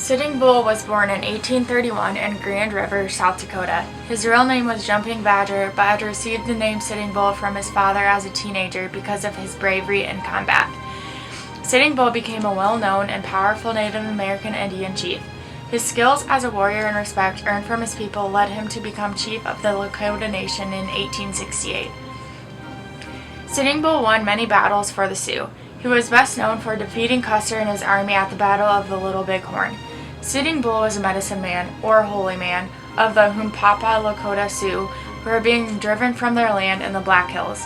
Sitting Bull was born in 1831 in Grand River, South Dakota. His real name was Jumping Badger, but had received the name Sitting Bull from his father as a teenager because of his bravery in combat. Sitting Bull became a well-known and powerful Native American Indian chief. His skills as a warrior and respect earned from his people led him to become chief of the Lakota Nation in 1868. Sitting Bull won many battles for the Sioux. He was best known for defeating Custer and his army at the Battle of the Little Big Horn. Sitting Bull was a medicine man, or holy man, of the Hunkpapa Lakota Sioux, who were being driven from their land in the Black Hills.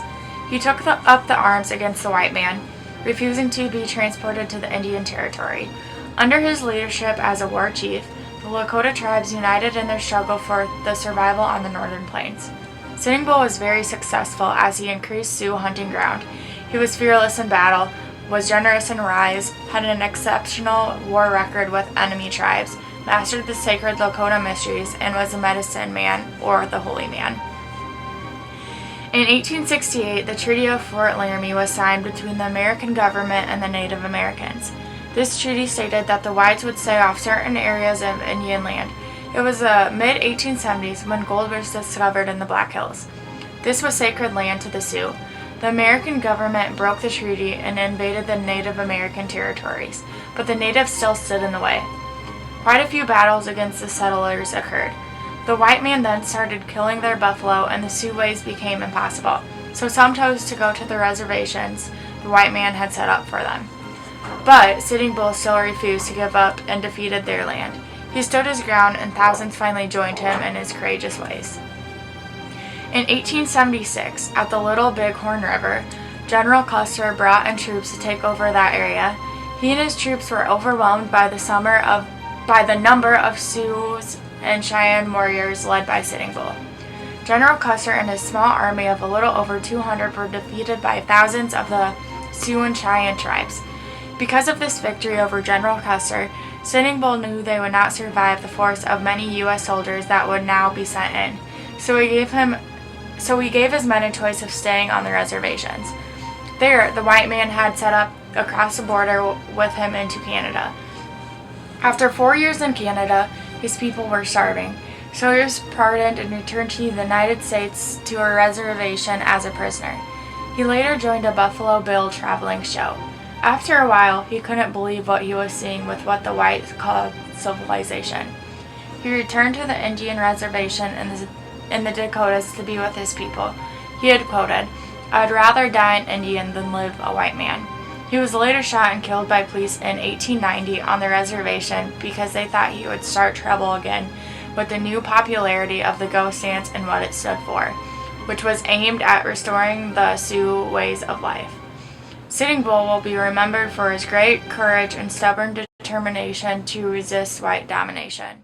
He took up the arms against the white man, refusing to be transported to the Indian Territory. Under his leadership as a war chief, the Lakota tribes united in their struggle for the survival on the northern plains. Sitting Bull was very successful as he increased Sioux hunting ground. He was fearless in battle, was generous in rise, had an exceptional war record with enemy tribes, mastered the sacred Lakota mysteries, and was a medicine man, or the holy man. In 1868, the Treaty of Fort Laramie was signed between the American government and the Native Americans. This treaty stated that the whites would stay off certain areas of Indian land. It was the mid-1870s when gold was discovered in the Black Hills. This was sacred land to the Sioux. The American government broke the treaty and invaded the Native American territories, but the natives still stood in the way. Quite a few battles against the settlers occurred. The white man then started killing their buffalo and the Sioux ways became impossible, so some chose to go to the reservations the white man had set up for them. But Sitting Bull still refused to give up and defeated their land. He stood his ground and thousands finally joined him in his courageous ways. In 1876, at the Little Big Horn River, General Custer brought in troops to take over that area. He and his troops were overwhelmed by the number of Sioux and Cheyenne warriors led by Sitting Bull. General Custer and his small army of a little over 200 were defeated by thousands of the Sioux and Cheyenne tribes. Because of this victory over General Custer, Sitting Bull knew they would not survive the force of many U.S. soldiers that would now be sent in. So he gave his men a choice of staying on the reservations. There, the white man had set up across the border with him into Canada. After 4 years in Canada, his people were starving, so he was pardoned and returned to the United States to a reservation as a prisoner. He later joined a Buffalo Bill traveling show. After a while, he couldn't believe what he was seeing with what the whites called civilization. He returned to the Indian reservation in the Dakotas to be with his people. He had quoted, "I'd rather die an Indian than live a white man." He was later shot and killed by police in 1890 on the reservation because they thought he would start trouble again with the new popularity of the ghost dance and what it stood for, which was aimed at restoring the Sioux ways of life. Sitting Bull will be remembered for his great courage and stubborn determination to resist white domination.